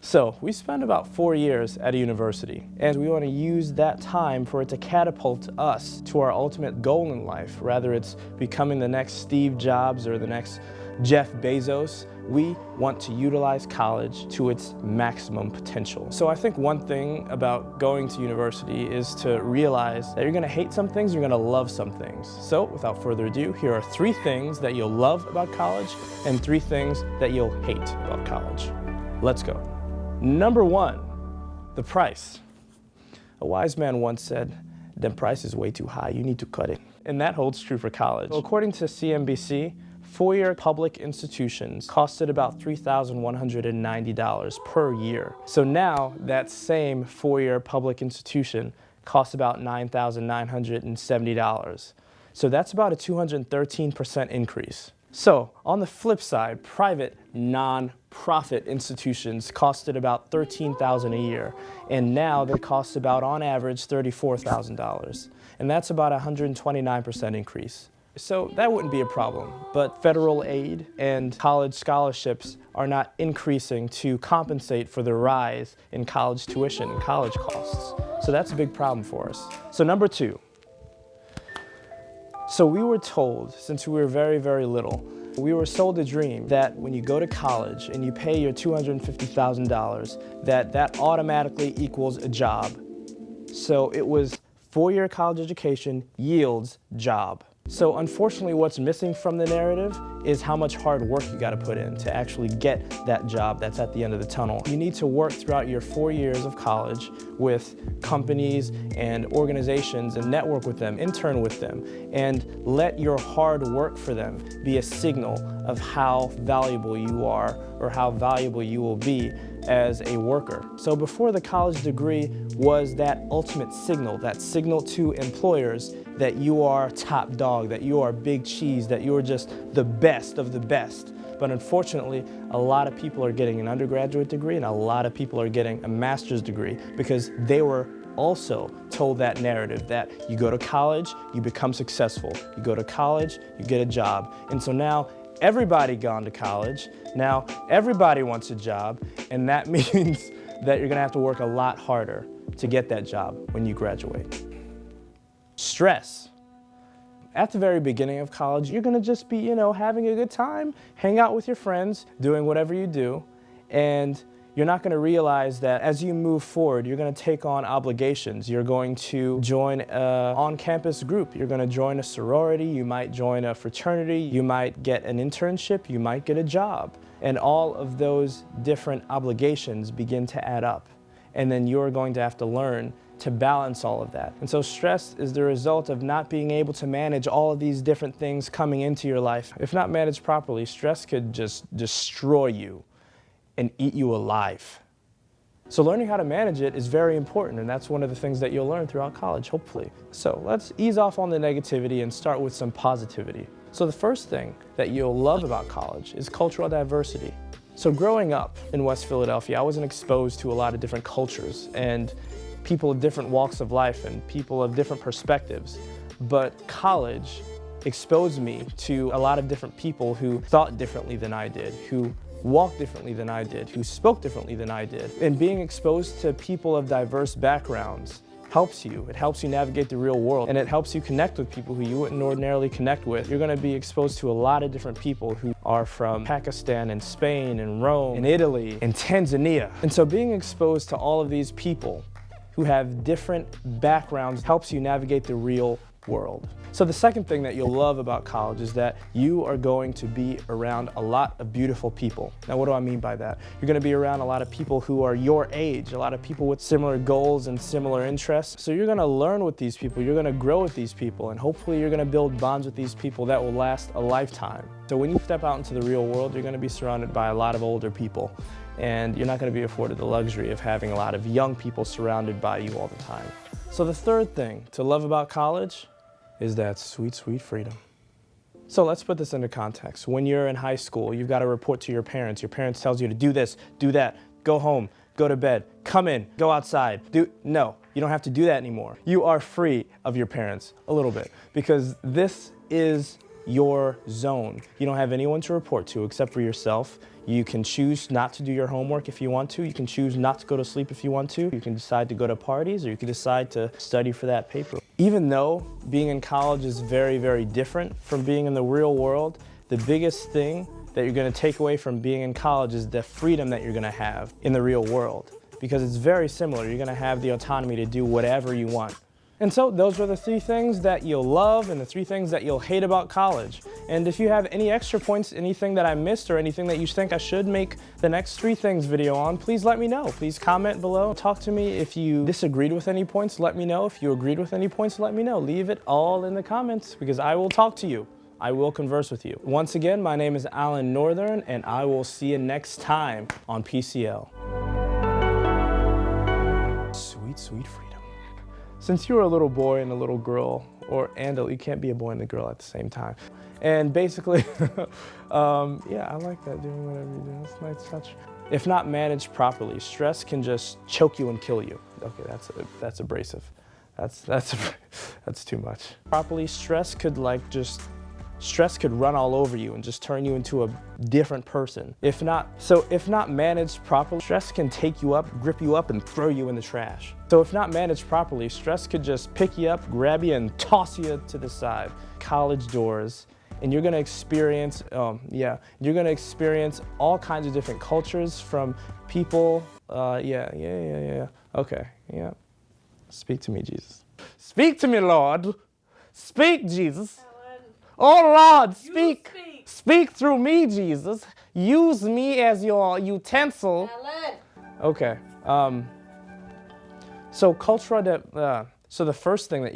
So we spend about 4 years at a university, and we want to use that time for it to catapult us to our ultimate goal in life. Rather it's becoming the next Steve Jobs or the next Jeff Bezos. We want to utilize college to its maximum potential. So I think one thing about going to university is to realize that you're going to hate some things, you're going to love some things. So without further ado, here are 3 things that you'll love about college and 3 things that you'll hate about college. Let's go. Number 1, the price. A wise man once said, "The price is way too high, you need to cut it." And that holds true for college. So according to CNBC, 4-year public institutions costed about $3,190 per year. So now that same 4-year public institution costs about $9,970. So that's about a 213% increase. So on the flip side, private non-profit institutions costed about $13,000 a year, and now they cost about on average $34,000, and that's about a 129% increase. So that wouldn't be a problem, but federal aid and college scholarships are not increasing to compensate for the rise in college tuition and college costs. So that's a big problem for us. So number 2. So we were told, since we were very, very little, we were sold a dream that when you go to college and you pay your $250,000, that automatically equals a job. So it was 4-year college education yields job. So unfortunately, what's missing from the narrative is how much hard work you got to put in to actually get that job that's at the end of the tunnel. You need to work throughout your 4 years of college with companies and organizations and network with them, intern with them, and let your hard work for them be a signal of how valuable you are or how valuable you will be as a worker. So before, the college degree was that ultimate signal to employers that you are top dog, that you are big cheese, that you are just the best of the best. But unfortunately, a lot of people are getting an undergraduate degree and a lot of people are getting a master's degree because they were also told that narrative that you go to college, you become successful. You go to college, you get a job. And so now everybody gone to college, now everybody wants a job, and that means that you're gonna have to work a lot harder to get that job when you graduate. Stress. At the very beginning of college, you're gonna just be, having a good time, hang out with your friends, doing whatever you do, and you're not going to realize that as you move forward, you're going to take on obligations. You're going to join an on-campus group. You're going to join a sorority. You might join a fraternity. You might get an internship. You might get a job. And all of those different obligations begin to add up. And then you're going to have to learn to balance all of that. And so stress is the result of not being able to manage all of these different things coming into your life. If not managed properly, stress could just destroy you and eat you alive. So learning how to manage it is very important, and that's one of the things that you'll learn throughout college, hopefully. So let's ease off on the negativity and start with some positivity. So the first thing that you'll love about college is cultural diversity. So growing up in West Philadelphia, I wasn't exposed to a lot of different cultures and people of different walks of life and people of different perspectives. But college exposed me to a lot of different people who thought differently than I did, who walked differently than I did, who spoke differently than I did. And being exposed to people of diverse backgrounds helps you. It helps you navigate the real world, and it helps you connect with people who you wouldn't ordinarily connect with. You're going to be exposed to a lot of different people who are from Pakistan and Spain and Rome and Italy and Tanzania. And so being exposed to all of these people who have different backgrounds helps you navigate the real world. So the second thing that you'll love about college is that you are going to be around a lot of beautiful people. Now, what do I mean by that? You're going to be around a lot of people who are your age, a lot of people with similar goals and similar interests. So you're going to learn with these people, you're going to grow with these people, and hopefully you're going to build bonds with these people that will last a lifetime. So when you step out into the real world, you're going to be surrounded by a lot of older people, and you're not going to be afforded the luxury of having a lot of young people surrounded by you all the time. So the third thing to love about college is that sweet, sweet freedom. So let's put this into context. When you're in high school, you've got to report to your parents. Your parents tells you to do this, do that, go home, go to bed, come in, go outside. No, you don't have to do that anymore. You are free of your parents a little bit because this is your zone. You don't have anyone to report to except for yourself. You can choose not to do your homework if you want to. You can choose not to go to sleep if you want to. You can decide to go to parties, or you can decide to study for that paper. Even though being in college is very, very different from being in the real world, the biggest thing that you're going to take away from being in college is the freedom that you're going to have in the real world. Because it's very similar. You're going to have the autonomy to do whatever you want. And so those are the 3 things that you'll love and the 3 things that you'll hate about college. And if you have any extra points, anything that I missed or anything that you think I should make the next 3 things video on, please let me know. Please comment below. Talk to me if you disagreed with any points, let me know. If you agreed with any points, let me know. Leave it all in the comments because I will talk to you. I will converse with you. Once again, my name is Allan Northern and I will see you next time on PCL. Sweet, sweet freedom. Since you were a little boy and a little girl, you can't be a boy and a girl at the same time. And basically, yeah, I like that, doing whatever you do. That's a nice touch. If not managed properly, stress can just choke you and kill you. Okay, that's abrasive. That's too much. Properly, stress could run all over you and just turn you into a different person. If not managed properly, stress can take you up, grip you up, and throw you in the trash. So if not managed properly, stress could just pick you up, grab you, and toss you to the side. College doors, and you're gonna experience, you're gonna experience all kinds of different cultures from people, okay, yeah. Speak to me, Jesus. Speak to me, Lord. Speak, Jesus. Oh Lord, speak. Speak through me, Jesus. Use me as your utensil. Allan. Okay. So so the first thing that